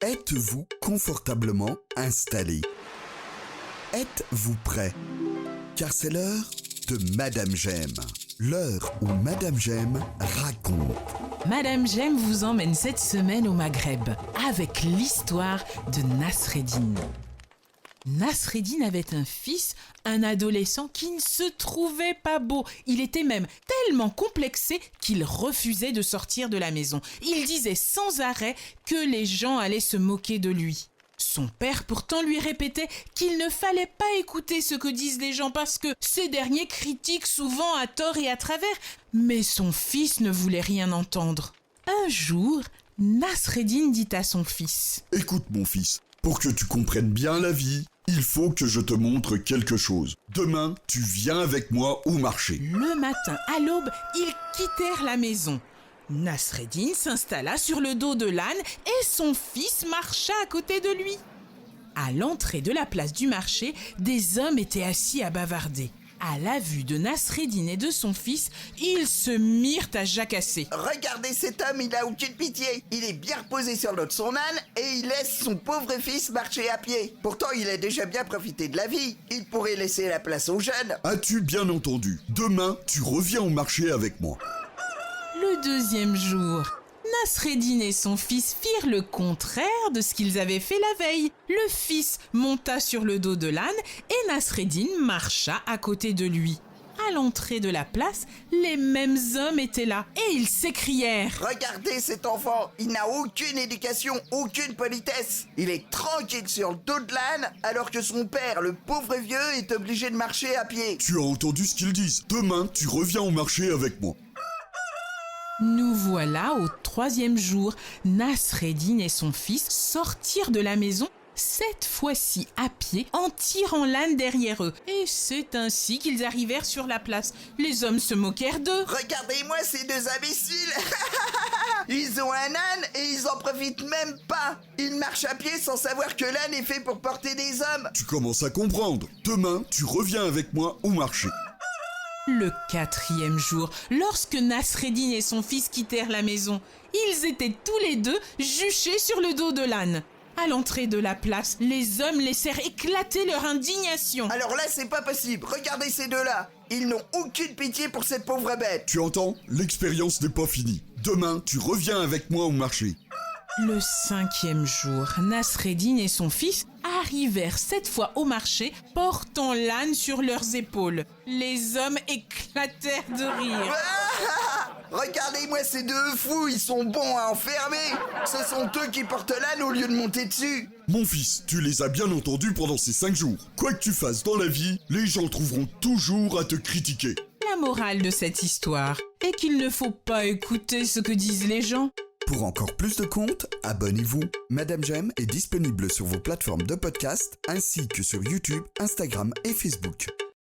Êtes-vous confortablement installé? Êtes-vous prêt? Car c'est l'heure de Madame J'aime. L'heure où Madame J'aime raconte. Madame J'aime vous emmène cette semaine au Maghreb avec l'histoire de Nasreddin. Nasreddin avait un fils, un adolescent qui ne se trouvait pas beau. Il était même tellement complexé qu'il refusait de sortir de la maison. Il disait sans arrêt que les gens allaient se moquer de lui. Son père pourtant lui répétait qu'il ne fallait pas écouter ce que disent les gens parce que ces derniers critiquent souvent à tort et à travers. Mais son fils ne voulait rien entendre. Un jour, Nasreddin dit à son fils: « Écoute mon fils, pour que tu comprennes bien la vie, il faut que je te montre quelque chose. Demain, tu viens avec moi au marché. » Le matin, à l'aube, ils quittèrent la maison. Nasreddin s'installa sur le dos de l'âne et son fils marcha à côté de lui. À l'entrée de la place du marché, des hommes étaient assis à bavarder. À la vue de Nasreddin et de son fils, ils se mirent à jacasser. « Regardez cet homme, il a aucune pitié. Il est bien reposé sur le dos de son âne et il laisse son pauvre fils marcher à pied. Pourtant, il a déjà bien profité de la vie. Il pourrait laisser la place aux jeunes. » As-tu bien entendu? Demain, tu reviens au marché avec moi. Le deuxième jour, Nasreddin et son fils firent le contraire de ce qu'ils avaient fait la veille. Le fils monta sur le dos de l'âne et Nasreddin marcha à côté de lui. À l'entrée de la place, les mêmes hommes étaient là et ils s'écrièrent: « Regardez cet enfant, il n'a aucune éducation, aucune politesse. Il est tranquille sur le dos de l'âne alors que son père, le pauvre vieux, est obligé de marcher à pied. » Tu as entendu ce qu'ils disent? Demain, tu reviens au marché avec moi. Nous voilà au troisième jour. Nasreddin et son fils sortirent de la maison, cette fois-ci à pied, en tirant l'âne derrière eux. Et c'est ainsi qu'ils arrivèrent sur la place. Les hommes se moquèrent d'eux. « Regardez-moi ces deux imbéciles. Ils ont un âne et ils en profitent même pas. Ils marchent à pied sans savoir que l'âne est fait pour porter des hommes. » Tu commences à comprendre. Demain, tu reviens avec moi au marché. Le quatrième jour, lorsque Nasreddin et son fils quittèrent la maison, ils étaient tous les deux juchés sur le dos de l'âne. À l'entrée de la place, les hommes laissèrent éclater leur indignation. « Alors là, c'est pas possible. Regardez ces deux-là. Ils n'ont aucune pitié pour cette pauvre bête. » Tu entends? L'expérience n'est pas finie. Demain, tu reviens avec moi au marché. Le cinquième jour, Nasreddin et son fils arrivèrent cette fois au marché, portant l'âne sur leurs épaules. Les hommes éclatèrent de rire. Regardez-moi ces deux fous, ils sont bons à enfermer. Ce sont eux qui portent l'âne au lieu de monter dessus. Mon fils, tu les as bien entendus pendant ces 5 jours. Quoi que tu fasses dans la vie, les gens trouveront toujours à te critiquer. La morale de cette histoire est qu'il ne faut pas écouter ce que disent les gens. Pour encore plus de contes, abonnez-vous. Madame J'aime est disponible sur vos plateformes de podcast ainsi que sur YouTube, Instagram et Facebook.